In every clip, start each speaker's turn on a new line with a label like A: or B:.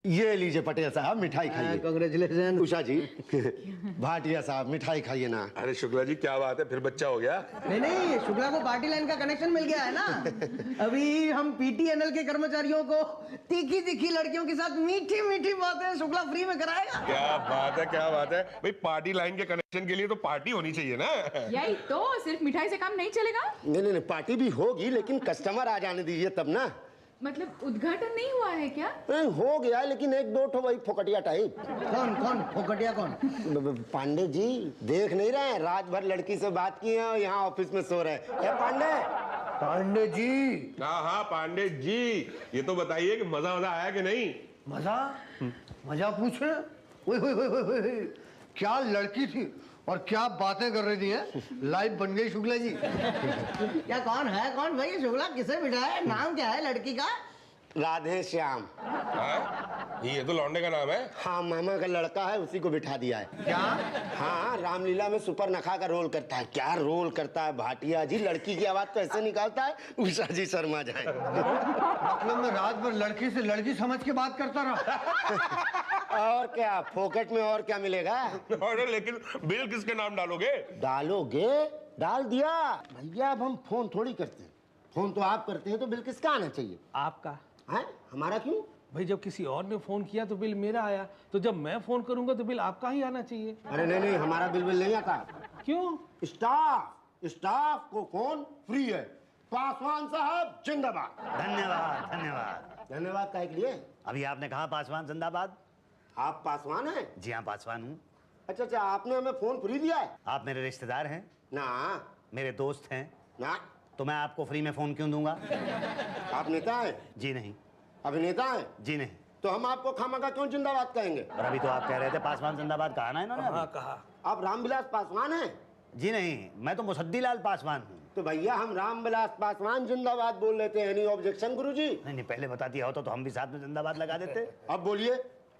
A: ये लीजिए पटेल साहब, मिठाई खाइए।
B: कांग्रेचुलेशन।
A: उषा जी, भाटिया साहब मिठाई खाइए ना।
C: अरे शुक्ला जी क्या बात है, फिर बच्चा हो गया?
B: नहीं, शुक्ला को पार्टी लाइन का कनेक्शन मिल गया है ना। अभी हम पीटीएनएल के कर्मचारियों को तीखी तीखी लड़कियों के साथ मीठी मीठी बातें शुक्ला फ्री में कराएगा।
C: क्या बात है, क्या बात है भाई। पार्टी लाइन के कनेक्शन के लिए तो पार्टी होनी चाहिए ना।
D: यही तो, सिर्फ मिठाई से काम नहीं चलेगा।
A: नहीं, पार्टी भी होगी, लेकिन कस्टमर आ जाने दीजिए तब ना।
D: मतलब उद्घाटन नहीं हुआ है क्या?
A: नहीं, हो गया, लेकिन एक दो ठो वही फोकटिया टाइप।
B: कौन फोकटिया कौन?
A: पांडे जी देख नहीं रहे हैं, रात भर लड़की से बात की है, यहाँ ऑफिस में सो रहे हैं।
B: पांडे जी।
C: हाँ पांडे जी, ये तो बताइए कि मजा आया कि नहीं?
B: मजा पूछे। क्या लड़की थी और क्या बातें कर रही थी है? लाइव बन गई शुक्ला जी। क्या कौन भाई शुक्ला, किसे बिठाया? नाम क्या है लड़की का?
A: राधे श्याम।
C: ये तो लौंडे का नाम है।
A: हाँ, मामा का लड़का है, उसी को बिठा दिया है।
B: क्या?
A: हाँ, रामलीला में सुपर नखा का रोल करता है। क्या रोल करता है भाटिया जी, लड़की की आवाज तो ऐसे निकालता है उषा जी शर्मा जाए।
B: मतलब मैं रात भर लड़की से लड़की समझ के बात करता रहा।
A: और क्या, फोकट में और क्या मिलेगा?
C: अरे लेकिन बिल किसके नाम डालोगे?
A: डालोगे? डाल दिया भैया। अब हम फोन थोड़ी करते हैं, फोन तो आप करते हैं, तो बिल किसका आना चाहिए?
E: आपका।
A: है? हमारा क्यों?
E: भाई जब किसी और ने फोन किया तो बिल मेरा आया, तो जब मैं फोन करूंगा तो बिल आपका ही आना चाहिए।
A: अरे नहीं, हमारा बिल नहीं आता।
E: क्यों?
A: स्टाफ को फोन फ्री है। पासवान साहब जिंदाबाद। धन्यवाद काहे के लिए?
F: अभी आपने कहा पासवान जिंदाबाद।
A: आप पासवान हैं?
F: जी हाँ, पासवान हूँ।
A: अच्छा, आपने हमें फोन फ्री दिया है?
F: आप मेरे रिश्तेदार हैं
A: ना।
F: मेरे दोस्त हैं
A: ना।
F: तो मैं आपको फ्री में फोन क्यों दूंगा?
A: आप नेता हैं?
F: जी नहीं।
A: अभिनेता हैं?
F: जी नहीं।
A: तो हम आपको खामखा क्यों जिंदाबाद कहेंगे?
F: और अभी तो आप कह रहे थे पासवान जिंदाबाद, कहा ना इन्होंने?
E: हाँ कहा।
A: आप रामविलास पासवान हैं?
F: जी नहीं, मैं तो मुसद्दीलाल पासवान हूँ।
A: तो भैया हम रामविलास पासवान जिंदाबाद बोल लेते हैं। एनी ऑब्जेक्शन गुरुजी?
F: नहीं, पहले बता दिया होता तो हम भी साथ में जिंदाबाद लगा देते।
A: अब बोलिए।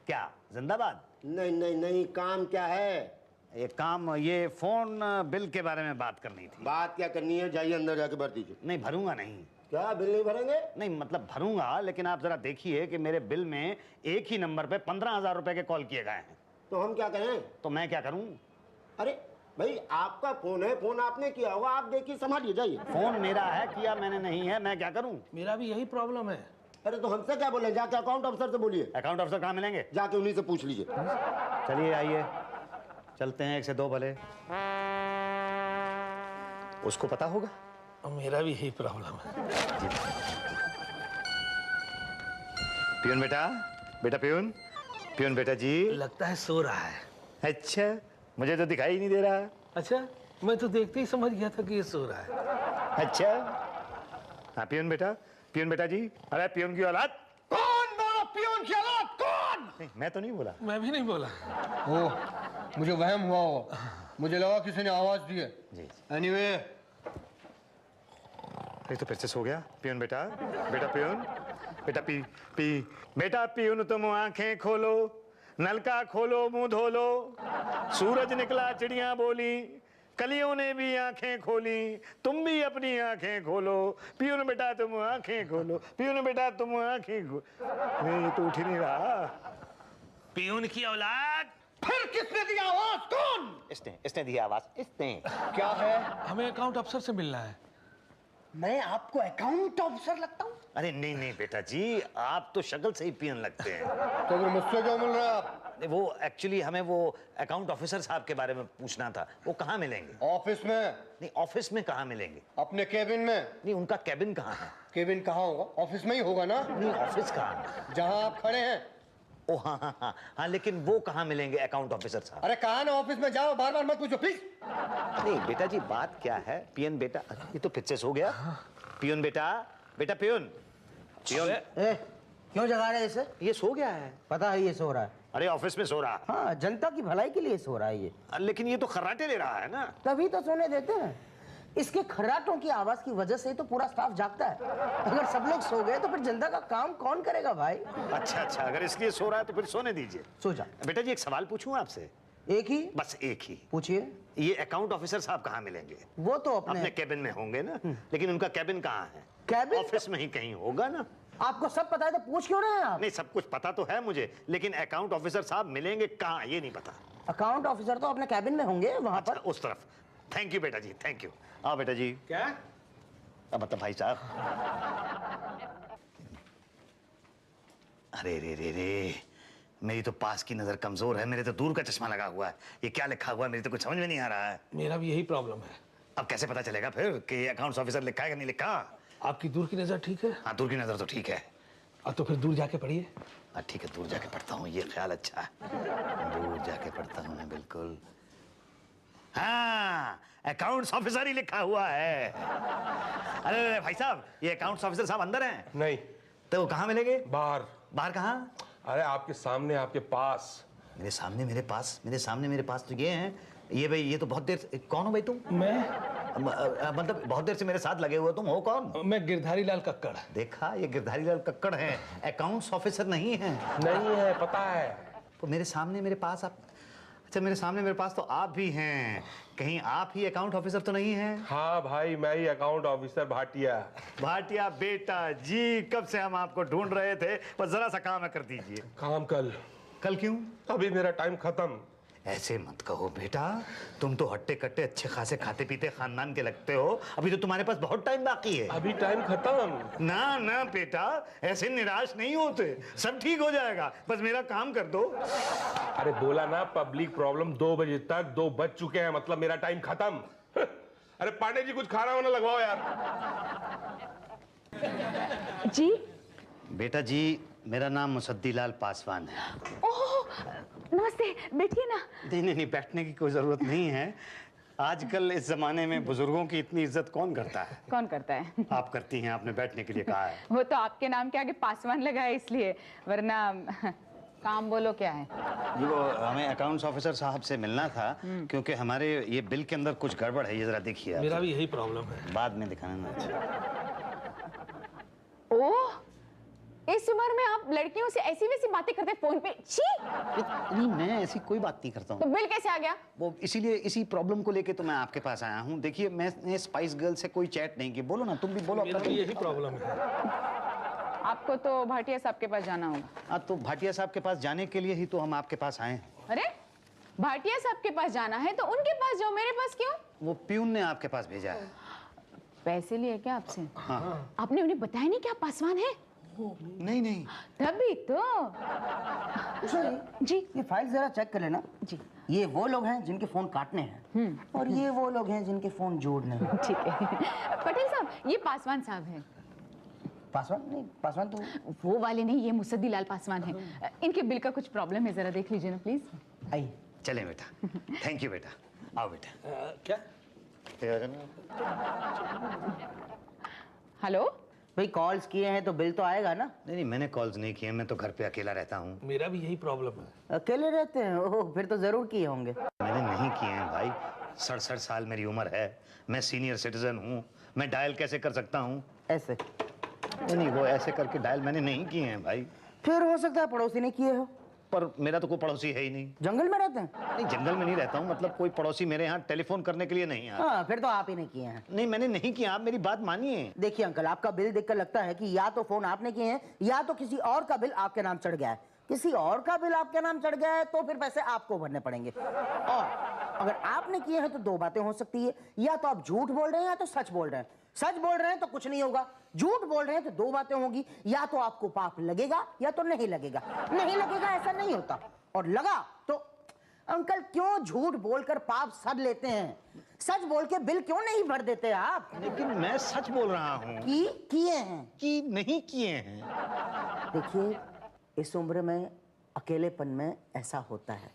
F: क्या जिंदाबाद?
A: नहीं, काम क्या है?
F: ये काम, ये फोन बिल के बारे में बात करनी थी।
A: बात क्या करनी है? जाइए अंदर जाके भर दीजिए।
F: नहीं, भरूंगा नहीं।
A: क्या बिल नहीं भरेंगे?
F: नहीं मतलब भरूंगा, लेकिन आप जरा देखिए कि मेरे बिल में एक ही नंबर पे 15,000 रुपए के कॉल किए गए हैं।
A: तो हम क्या करें?
F: तो मैं क्या करूं?
A: अरे भाई, आपका फोन है, फोन आपने किया होगा, आप देखिए, संभालिए, जाइए।
F: फोन मेरा है, किया मैंने नहीं है, मैं क्या करूं?
E: मेरा भी यही प्रॉब्लम है।
A: अरे तो हमसे क्या बोले? जाके अकाउंट अफसर से बोलिए।
F: अकाउंट अफसर कहाँ मिलेंगे?
A: जाके उन्हीं से पूछ लीजिए।
F: चलिए आइए, चलते हैं, 1 से 2 भले। उसको पता होगा।
E: मेरा भी यही प्रॉब्लम है।
F: पियून बेटा पियून बेटा जी।
E: लगता है सो रहा है।
F: अच्छा, मुझे तो दिखाई नहीं दे रहा।
E: अच्छा, मैं तो देखते ही समझ गया था कि ये सो रहा है।
F: अच्छा, हाँ पियून बेटा जी। अरे पियून की औलाद।
B: कौन बोला पियून की औलाद? कौन?
F: नहीं, मैं तो नहीं बोला।
E: मैं भी नहीं बोला।
B: ओ, मुझे वहम हुआ होगा, मुझे लगा किसी ने आवाज दी है।
F: जी।
B: एनीवे,
F: ये तो फिर से सो गया। पियून बेटा पियून बेटा बेटा पियून, तुम आंखें खोलो, नलका खोलो, मुंह धो लो। सूरज निकला, चिड़िया बोली, कलियों ने भी आंखें खोली, तुम भी अपनी आंखें खोलो। पियून बेटा तुम आंखें खोलो, पियून बेटा तुम आंखें खोलो। नहीं, तो उठ ही नहीं रहा।
E: पियून की औलाद।
B: फिर किसने दी आवाज? कौन?
F: इसने दी आवाज। इसने
B: क्या है?
E: हमें अकाउंट अफसर से मिलना है।
B: मैं आपको अकाउंट ऑफिसर लगता हूँ?
F: अरे नहीं बेटा जी, आप तो शक्ल से ही पियन लगते हैं।
B: तो फिर मुझसे क्यों मिल रहा है आप?
F: वो एक्चुअली हमें वो अकाउंट ऑफिसर साहब के बारे में पूछना था। वो कहाँ मिलेंगे?
B: ऑफिस में।
F: नहीं, ऑफिस में कहाँ मिलेंगे?
B: अपने केबिन में।
F: नहीं, उनका केबिन कहाँ है?
B: केबिन कहाँ होगा? ऑफिस में ही होगा ना।
F: नहीं, ऑफिस कहाँ है?
B: जहाँ आप खड़े हैं।
F: ओ हाँ, लेकिन वो कहाँ मिलेंगे अकाउंट ऑफिसर साहब?
B: अरे कहा ना, ऑफिस में जाओ, बार बार मत पूछो प्लीज।
F: नहीं बेटा जी, बात क्या है? पियन बेटा, ये तो पिक्चर सो गया। पियन बेटा पियन
G: क्यों जगा रहे इसे?
F: ये सो गया है।
G: पता है ये सो रहा है।
F: अरे ऑफिस में सो रहा।
G: हाँ, जनता की भलाई के लिए सो रहा है ये।
F: लेकिन ये तो खर्राटे ले रहा है ना।
G: तभी तो सोने देते हैं। इसके खर्राटों की आवाज की वजह से तो पूरा स्टाफ जागता है। अगर सब लोग सो गए तो फिर जनता का काम कौन करेगा भाई?
F: अच्छा, अगर इसलिए सो रहा है तो फिर सोने दीजिए।
G: सो जा।
F: बेटा जी, एक सवाल पूछूं आपसे?
G: एक ही?
F: बस एक ही।
G: पूछिए।
F: ये अकाउंट ऑफिसर साहब कहाँ मिलेंगे?
G: वो तो अपने
F: केबिन में होंगे ना, लेकिन उनका केबिन कहाँ है?
G: केबिन?
F: ऑफिस में ही कहीं होगा ना।
G: आपको सब पता है तो पूछ क्यों रहे हैं आप?
F: नहीं, सब कुछ पता तो है मुझे, लेकिन अकाउंट ऑफिसर साहब मिलेंगे कहाँ ये नहीं पता।
G: अकाउंट ऑफिसर तो अपने कैबिन में होंगे वहां पर।
F: उस तरफ। थैंक यू बेटा जी, थैंक यू। आओ बेटा जी।
E: क्या?
F: अब मतलब भाई साहब। अरे रे रे रे, मेरी तो पास की नजर कमजोर है, मेरे तो दूर का चश्मा लगा हुआ है। ये क्या लिखा हुआ है मेरी तो कुछ समझ में नहीं आ रहा है।
E: मेरा भी यही प्रॉब्लम है।
F: अब कैसे पता चलेगा फिर कि अकाउंट्स ऑफिसर लिखा है कि नहीं लिखा?
E: आपकी दूर की नजर ठीक है?
F: हाँ, दूर की नजर तो ठीक है।
E: अब तो फिर दूर जाके पढ़िए।
F: हाँ ठीक है, दूर जाके पढ़ता हूँ, ये ख्याल अच्छा है। दूर जाके पढ़ता हूँ मैं, बिल्कुल। हाँ, अकाउंट्स ऑफिसर ही लिखा हुआ है। अरे भाई साहब, ये अकाउंट्स ऑफिसर साहब अंदर हैं?
C: नहीं,
F: तो वो कहाँ मिलेंगे?
C: बाहर।
F: बाहर कहाँ?
C: अरे आपके सामने, आपके पास।
F: मेरे सामने मेरे पास, मेरे सामने मेरे पास तो ये हैं। ये भाई, ये तो बहुत देर से, कौन हो भाई तुम?
E: मैं
F: मतलब बहुत देर से मेरे साथ लगे हुए, तुम हो कौन?
E: मैं गिरधारी लाल कक्कड़।
F: देखा, ये गिरधारी लाल कक्कड़ हैं, अकाउंट्स ऑफिसर नहीं है।
C: नहीं है, पता है।
F: तो मेरे सामने मेरे पास आप, अच्छा मेरे सामने मेरे पास तो आप भी हैं, कहीं आप ही अकाउंट ऑफिसर तो नहीं हैं?
C: हाँ भाई, मैं ही अकाउंट ऑफिसर भाटिया।
F: भाटिया बेटा जी, कब से हम आपको ढूंढ रहे थे, बस जरा सा काम है कर दीजिए।
C: काम कल।
F: कल क्यों?
C: अभी मेरा टाइम खत्म।
F: ऐसे मत कहो बेटा, तुम तो हट्टे कट्टे अच्छे खासे खाते पीते खानदान के लगते हो, अभी तो तुम्हारे पास बहुत टाइम बाकी है।
C: अभी टाइम खत्म।
F: ना ना बेटा, ऐसे निराश नहीं होते, सब ठीक हो जाएगा, बस मेरा काम कर दो।
C: अरे बोला ना, पब्लिक प्रॉब्लम 2 बजे तक, 2 बज चुके हैं, मतलब मेरा टाइम खत्म। अरे पांडे जी, कुछ खाना वाना लगवाओ यार।
D: जी।
F: बेटा जी, मेरा नाम मुसद्दीलाल पासवान है।
D: ओह, नमस्ते, बैठिए ना।
F: नहीं नहीं नहीं, बैठने की कोई जरूरत नहीं है। आजकल इस जमाने में बुजुर्गों की इतनी इज्जत कौन करता है?
D: कौन करता है?
F: आप करती हैं, आपने बैठने के लिए कहा है।
D: वो तो आपके नाम के आगे पासवान लगा है इसलिए, वरना काम बोलो क्या है?
F: वो हमें अकाउंट्स ऑफिसर साहब से मिलना था, क्योंकि हमारे ये बिल के अंदर कुछ गड़बड़ है, ये जरा देखिए आप।
E: मेरा भी यही प्रॉब्लम है।
F: बाद में दिखाना ना। अच्छा,
D: ओह, इस उम्र में आप लड़कियों से ऐसी वैसी बातें करते फोन पे? छी!
F: नहीं मैं ऐसी कोई बात नहीं करता
D: तो
F: हूँ।
D: बिल कैसे आ गया?
F: वो इसीलिए, इसी प्रॉब्लम को लेके तो मैं आपके पास आया हूँ। देखिए, मैंने स्पाइस गर्ल से कोई चैट नहीं की। बोलो ना, तुम भी बोलो।
E: मेरा भी यही प्रॉब्लम है।
D: आपको तो भाटिया साहब के पास जाना होगा।
F: हाँ, तो भाटिया साहब के पास जाने के लिए ही तो हम आपके पास आए हैं।
D: अरे, भाटिया साहब के पास जाना है तो उनके पास जाओ, मेरे पास क्यों?
F: वो प्यून ने आपके पास भेजा है।
D: पैसे लिए क्या आपसे?
F: हाँ।
D: आपने उन्हें बताया नहीं कि आप पासवान हैं?
F: नहीं नहीं,
D: तभी तो।
G: जी, ये फाइल जरा चेक कर लेना।
D: जी।
G: ये वो लोग हैं जिनके फोन काटने हैं और ये वो लोग हैं जिनके फोन जोड़ने हैं।
D: ठीक है। पटेल साहब, ये पासवान साहब हैं।
G: पासवान नहीं, पासवान तो
D: वो वाले नहीं, ये मुसद्दीलाल पासवान हैं। इनके बिल का कुछ प्रॉब्लम है, जरा देख लीजिए ना प्लीज।
G: आई।
F: चले बेटा। थैंक यू बेटा, आओ बेटा।
E: क्या?
D: हेलो।
G: भाई कॉल्स किए हैं तो बिल तो आएगा ना?
F: नहीं नहीं, मैंने कॉल्स नहीं किए, मैं तो घर पे अकेला रहता हूँ।
E: मेरा भी यही प्रॉब्लम है।
G: अकेले रहते हैं? ओह, फिर तो जरूर किए होंगे।
F: मैंने नहीं किए हैं भाई, 67 साल मेरी उम्र है, मैं सीनियर सिटीजन हूँ, मैं डायल कैसे कर सकता हूँ?
G: ऐसे?
F: नहीं, वो ऐसे करके डायल मैंने नहीं किए हैं भाई।
G: फिर हो सकता है पड़ोसी ने किए हो।
F: पर मेरा तो कोई पड़ोसी है ही नहीं।
G: जंगल में रहते हैं?
F: नहीं, जंगल में नहीं रहता हूँ, मतलब कोई पड़ोसी मेरे यहाँ टेलीफोन करने के लिए नहीं आया।
G: हाँ, फिर तो आप ही ने किए हैं।
F: नहीं, मैंने नहीं किया, आप मेरी बात मानिए।
G: देखिए अंकल, आपका बिल देखकर लगता है कि या तो फोन आपने किए हैं या तो किसी और का बिल आपके नाम चढ़ गया है। किसी और का बिल आपके नाम चढ़ गया है तो फिर पैसे आपको भरने पड़ेंगे। और अगर आपने किए हैं तो 2 बातें हो सकती है, या तो आप झूठ बोल रहे हैं या तो सच बोल रहे हैं। सच बोल रहे हैं तो कुछ नहीं होगा, झूठ बोल रहे हैं तो 2 बातें होंगी, या तो आपको पाप लगेगा या तो नहीं लगेगा। नहीं लगेगा ऐसा नहीं होता, और लगा तो अंकल क्यों झूठ बोलकर पाप सद लेते हैं? सच बोल के बिल क्यों नहीं भर देते आप?
F: लेकिन मैं सच बोल रहा हूँ
G: कि किए हैं
F: कि नहीं किए हैं।
G: देखिए, इस उम्र में अकेलेपन में ऐसा होता है,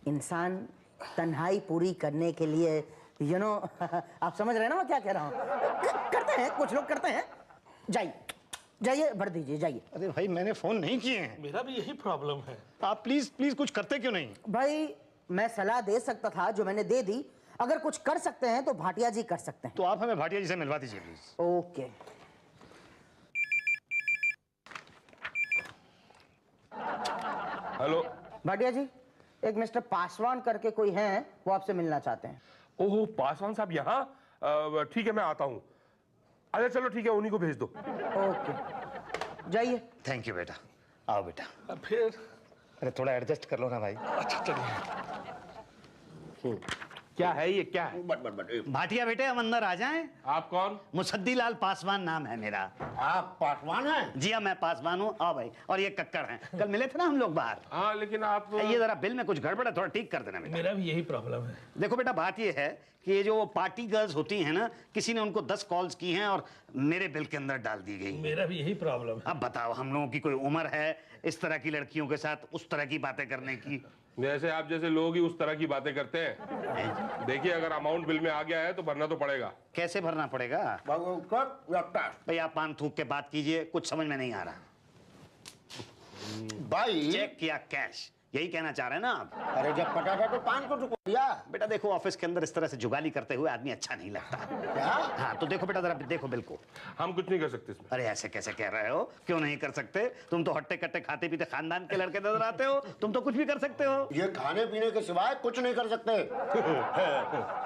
G: इंसान तन्हाई पूरी करने के लिए आप समझ रहे हैं ना मैं क्या कह रहा हूँ? करते हैं, कुछ लोग करते हैं। जाइए जाइए, भर दीजिए, जाइए।
F: अरे भाई, मैंने फोन नहीं किए हैं।
E: मेरा भी यही प्रॉब्लम है।
F: आप प्लीज प्लीज कुछ करते क्यों नहीं?
G: भाई मैं सलाह दे सकता था, जो मैंने दे दी। अगर कुछ कर सकते हैं तो भाटिया जी कर सकते हैं।
F: तो आप हमें भाटिया जी से मिलवा दीजिए प्लीज।
G: ओके।
C: हेलो।
G: भाटिया जी, एक मिस्टर पासवान करके कोई हैं, वो आपसे मिलना चाहते हैं।
C: ओहो, पासवान साहब यहाँ? ठीक है, मैं आता हूँ। अच्छा चलो ठीक है, उन्हीं को भेज दो।
G: ओके।
B: जाइए।
F: थैंक यू बेटा, आओ बेटा।
E: अब फिर
F: अरे थोड़ा एडजस्ट कर लो ना भाई।
E: अच्छा चलिए।
C: क्या है ये, क्या है?
F: भाटिया बेटे हम अंदर आ जाएं?
C: आप कौन?
F: मुसद्दी लाल पासवान नाम है मेरा।
A: आप पासवान हैं?
F: जी हाँ, मैं पासवान हूँ। आओ भाई। और ये कक्कड़ हैं, कल मिले थे ना हम लोग बाहर।
C: हाँ लेकिन आप
F: ये जरा बिल में कुछ गड़बड़ है, थोड़ा ठीक कर देना बेटा।
E: मेरा भी यही प्रॉब्लम है।
F: देखो बेटा, बात ये है कि ये जो पार्टी गर्ल्स होती हैं ना, किसी ने उनको 10 कॉल्स की हैं और मेरे बिल के अंदर डाल दी गई।
E: मेरा भी यही प्रॉब्लम है।
F: अब बताओ, हम लोगों की कोई उम्र है इस तरह की लड़कियों के साथ उस तरह की बातें करने की?
C: जैसे आप जैसे लोग ही उस तरह की बातें करते हैं। देखिए, अगर अमाउंट बिल में आ गया है तो भरना तो पड़ेगा।
F: कैसे भरना पड़ेगा? भाई आप पान थूक के बात कीजिए, कुछ समझ में नहीं आ रहा।
A: भाई
F: चेक या कैश, यही कहना चाह रहे हैं ना आप?
A: अरे जब पटा था तो पान को चुका दिया।
F: बेटा देखो, ऑफिस के अंदर इस तरह से जुगाली करते हुए आदमी अच्छा नहीं लगता।
A: क्या?
F: हाँ तो देखो बेटा, जरा देखो बिल को।
C: हम कुछ नहीं कर सकते इसमें।
F: अरे ऐसे कैसे कह रहे हो? क्यों नहीं कर सकते? तुम तो हट्टे कट्टे खाते पीते खानदान के लड़के नजर आते हो, तुम तो कुछ भी कर सकते हो।
A: ये खाने पीने के सिवाय कुछ नहीं कर सकते।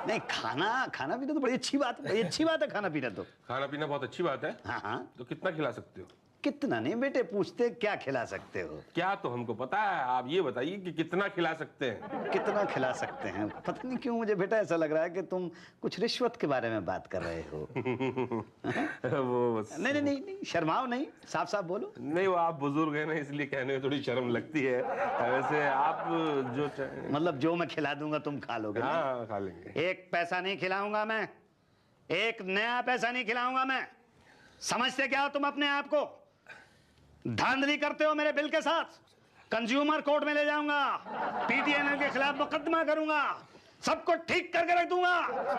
F: नहीं, खाना पीना तो बड़ी अच्छी बात है, बड़ी अच्छी बात है खाना पीना तो।
C: खाना पीना बहुत अच्छी बात है।
F: हाँ हाँ,
C: तो कितना खिला सकते हो?
F: कितना नहीं बेटे, पूछते क्या खिला सकते हो?
C: क्या तो हमको पता है, आप ये बताइए कि कितना खिला सकते हैं।
F: कितना खिला सकते हैं? पता नहीं क्यों मुझे बेटा ऐसा लग रहा है कि तुम कुछ रिश्वत के बारे में बात कर रहे हो।
C: वो
F: नहीं नहीं नहीं नहीं, शर्माओ नहीं, साफ साफ बोलो।
C: नहीं, वो आप बुजुर्ग हैं ना, इसलिए कहने में थोड़ी शर्म लगती है। वैसे आप जो चाहें।
F: मतलब जो मैं खिला दूंगा तुम खा लोगे?
C: हाँ खा लेंगे।
F: एक पैसा नहीं खिलाऊंगा मैं, एक नया पैसा नहीं खिलाऊंगा मैं। समझते क्या हो तुम अपने आप को? धांधली करते हो मेरे बिल के साथ, कंज्यूमर कोर्ट में ले जाऊंगा, पीटीएनएल के खिलाफ मुकदमा करूंगा, सबको ठीक करके रख दूंगा,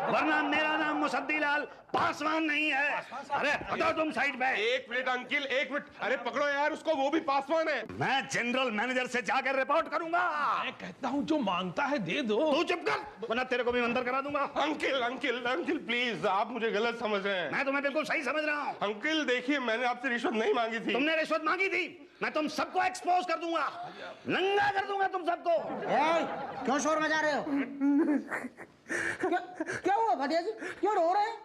F: वरना मेरा नाम मुसद्दी लाल पासवान नहीं है। अरे हटाओ तुम साइड पे।
C: एक मिनट अंकिल, एक मिनट। अरे पकड़ो यार उसको, वो भी पासवान है।
F: मैं जनरल मैनेजर से जाकर रिपोर्ट करूंगा।
E: मैं कहता हूँ जो मांगता है दे दो।
F: तू चुप कर, वरना तेरे को भी अंदर करा दूंगा।
C: अंकिल अंकिल अंकिल प्लीज, आप मुझे गलत समझ रहे हैं।
F: मैं तुम्हें बिल्कुल सही समझ रहा हूँ।
C: अंकिल देखिए, मैंने आपसे रिश्वत नहीं मांगी थी।
F: तुमने रिश्वत मांगी थी, मैं तुम सबको एक्सपोज कर दूंगा, नंगा कर दूंगा तुम सबको।
B: क्यों शोर मचा रहे हो? क्या हुआ भाटिया जी, क्यों रो रहे हैं?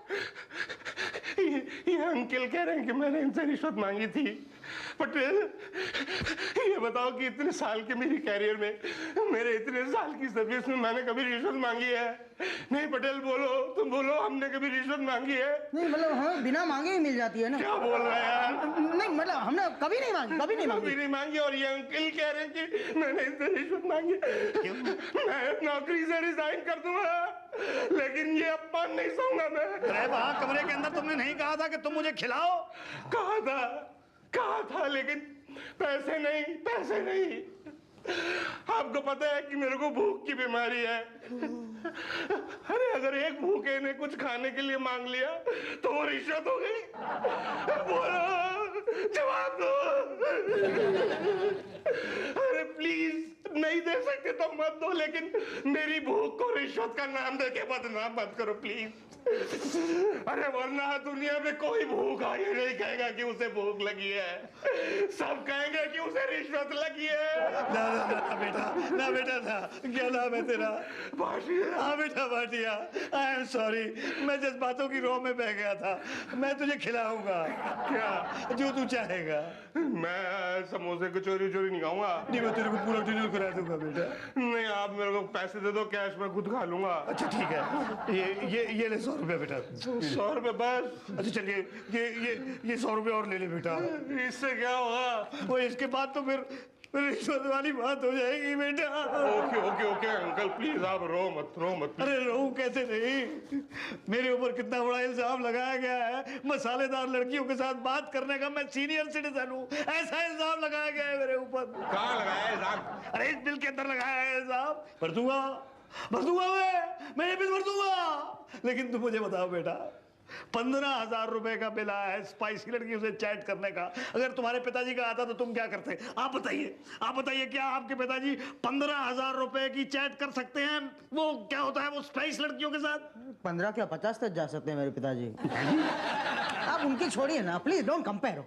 C: ये अंकिल कह रहे हैं कि मैंने इनसे रिश्वत मांगी थी। पटेल, ये बताओ कि इतने साल के मेरी कैरियर में, मेरे इतने साल की सर्विस में मैंने कभी रिश्वत मांगी है? नहीं पटेल, बोलो, तुम बोलो, हमने कभी रिश्वत मांगी है?
B: नहीं मतलब हमें बिना मांगे ही मिल जाती है ना।
C: क्या बोल रहे हैं यार?
B: नहीं मतलब हमने कभी नहीं मांगी, कभी नहीं मांगी।
C: कभी नहीं मांगी, और ये अंकिल कह रहे हैं कि मैंने इनसे रिश्वत मांगी। मैं नौकरी से रिजाइन कर दूंगा, लेकिन ये अपमान नहीं सहूंगा मैं।
F: अरे वहां कमरे के अंदर तुमने नहीं कहा था कि तुम मुझे खिलाओ?
C: कहा था, लेकिन पैसे नहीं। आपको पता है कि मेरे को भूख की बीमारी है। अरे अगर एक भूखे ने कुछ खाने के लिए मांग लिया तो वो रिश्वत हो गई। बोलो, जवाब दो। अरे प्लीज, नहीं दे सकते तो मत दो, लेकिन मेरी भूख को रिश्वत का नाम देके बदनाम मत करो प्लीज। अरे वरना दुनिया में कोई भूखा ये नहीं कहेगा कि उसे भूख लगी है, सब कहेंगे कि उसे रिश्वत लगी है।
F: ना बेटा ना, क्या नाम है तेरा?
C: भाटिया।
F: हाँ बेटा भाटिया, आई एम सॉरी, मैं जज्बातों की रोह में बह गया था। मैं तुझे खिलाऊंगा,
C: क्या?
F: जो तू चाहेगा।
C: मैं समोसे को चोरी नहीं खाऊंगा।
F: नहीं, मैं तेरे को पूरा डिनर करा दूंगा बेटा।
C: नहीं, आप मेरे को पैसे दे दो कैश, मैं खुद खा लूंगा।
F: अच्छा ठीक है, ये ले 100 रुपया बेटा।
C: 100 रुपए बस?
F: अच्छा चलिए, ये 100 रुपया और ले ले बेटा।
C: इससे क्या होगा?
F: वो इसके बाद तो फिर रिश्वत वाली बात हो जाएगी बेटा।
C: ओके अंकल प्लीज, आप रो मत प्लीज।
F: अरे रहूं कैसे नहीं, मेरे ऊपर कितना बड़ा इल्जाम लगाया गया है, मसालेदार लड़कियों के साथ बात करने का। मैं सीनियर सिटीजन हूँ, ऐसा इल्जाम लगाया गया है मेरे ऊपर।
C: कहाँ लगाया है इल्जाम?
F: अरे इस बिल के अंदर लगाया है इल्जाम। भर दूंगा मैं ये बिल भर दूंगा। लेकिन तुम मुझे बताओ बेटा, 15,000 रुपए का बिल आया है स्पाइसी लड़कियों से चैट करने का। अगर तुम्हारे पिताजी का आता तो तुम क्या करते? आप बताइए, क्या आपके पिताजी 15,000 रुपए की चैट कर सकते हैं? वो क्या होता है वो स्पाइस लड़कियों के साथ?
B: 15 क्या 50 तक जा सकते हैं मेरे पिताजी। आप उनकी छोड़िए ना प्लीज, डोंट कंपेयर।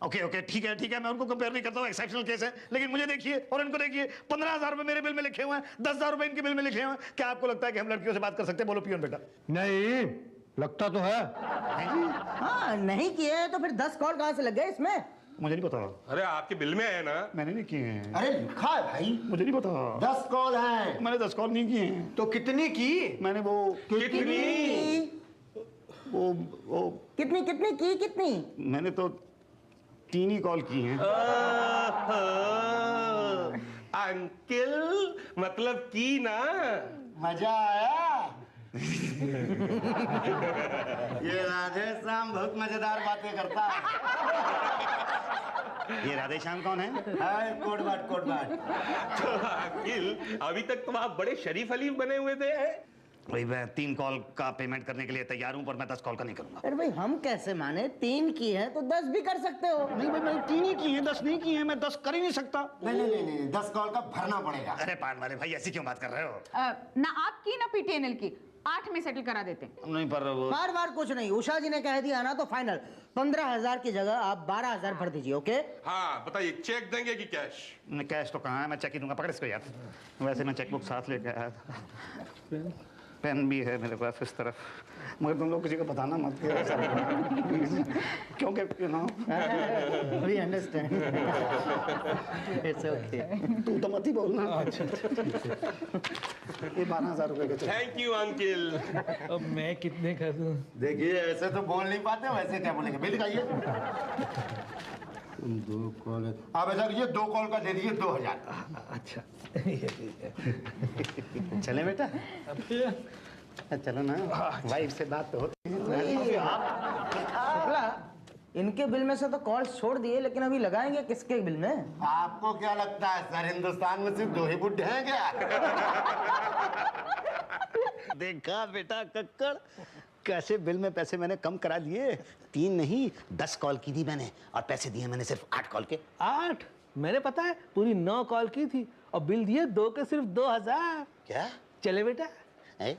F: ओके ठीक है, मैं उनको कंपेयर नहीं करता हूँ, एक्सेप्शनल केस है। लेकिन मुझे देखिए और इनको देखिए, 15,000 रुपए मेरे बिल में लिखे हुए हैं, 10,000 रुपए इनके बिल में लिखे हुए हैं। क्या आपको लगता है कि हम लड़कियों से बात कर सकते हैं? बोलो पियोन बेटा।
E: नहीं, लगता तो है।
B: हाँ नहीं किए तो फिर 10 कॉल कहाँ से लग गए इसमें?
F: मुझे नहीं पता।
C: अरे आपके बिल में है ना।
F: मैंने नहीं किए हैं।
A: अरे लिखा है भाई,
F: मुझे नहीं पता।
A: 10 कॉल हैं।
F: मैंने 10 कॉल नहीं किए हैं।
A: तो कितनी की?
F: मैंने वो
C: कितनी?
F: वो
G: कितनी कितनी की कितनी?
F: मैंने तो 3 ही कॉल की हैं।
C: अंकल मतलब की ना।
A: मजा आया? ये राधे श्याम बहुत मजेदार बातें करता है।
F: ये राधे श्याम कौन है?
A: हाय कोट बाट कोट बाट।
C: तो अंकल अभी तक तो आप बड़े शरीफ अलीफ बने हुए थे।
F: भाई मैं 3 कॉल का पेमेंट करने के लिए तैयार हूं, पर मैं 10 कॉल का नहीं करूंगा।
G: अरे भाई हम कैसे माने? 3 की है तो 10 भी कर सकते हो।
F: नहीं भाई, मैंने 3 ही की हैं, 10 नहीं की हैं। मैं 10 कर ही नहीं सकता।
A: नहीं 10 कॉल का भरना पड़ेगा।
F: अरे पान वाले भाई, ऐसी क्यों बात कर रहे हो?
D: ना आपकी ना पीटीएनएल की 8 में सेटल करा देते हैं।
F: नहीं पर वो
G: बार बार कुछ नहीं, उषा जी ने कह दिया ना तो फाइनल 15,000 की जगह आप 12,000 भर दीजिए। ओके?
C: हाँ बताइए, चेक देंगे कि कैश?
F: कैश तो कहाँ है, मैं चेक ही दूंगा। पकड़ इसको यार। वैसे मैं चेकबुक साथ लेके आया था, पेन भी है मेरे पास इस तरफ, मगर तुम लोग किसी को बताना मत क्योंकि
G: वी अंडरस्टैंड। It's okay.
F: तू तो मत ही बोलना। ये 12,000 रुपए के चेक।
C: Thank you uncle.
E: अब मैं कितने कर दूं?
A: देखिए ऐसे तो बोल नहीं पाते, वैसे क्या बोलेंगे? बिल दिखाइए। 2 कॉल आप ऐसा कीजिए, 2 कॉल का दे दीजिए 2,000।
E: अच्छा
F: चले बेटा, चलो ना, वाइफ से बात तो होती है।
G: शुक्ला, इनके बिल में से तो कॉल छोड़ दिए, लेकिन अभी लगाएंगे किसके बिल में?
A: आपको क्या लगता है सर, हिंदुस्तान में सिर्फ 2 ही बुड्ढे हैं क्या?
F: देखा बेटा कक्कड़, कैसे बिल में पैसे मैंने कम करा लिए। 3 नहीं 10 कॉल की थी मैंने, और पैसे दिए मैंने सिर्फ 8 कॉल के।
E: 8? मैंने पता है पूरी 9 कॉल की थी और बिल दिए 2 के सिर्फ 2,000।
F: क्या?
E: चले बेटा।
F: है?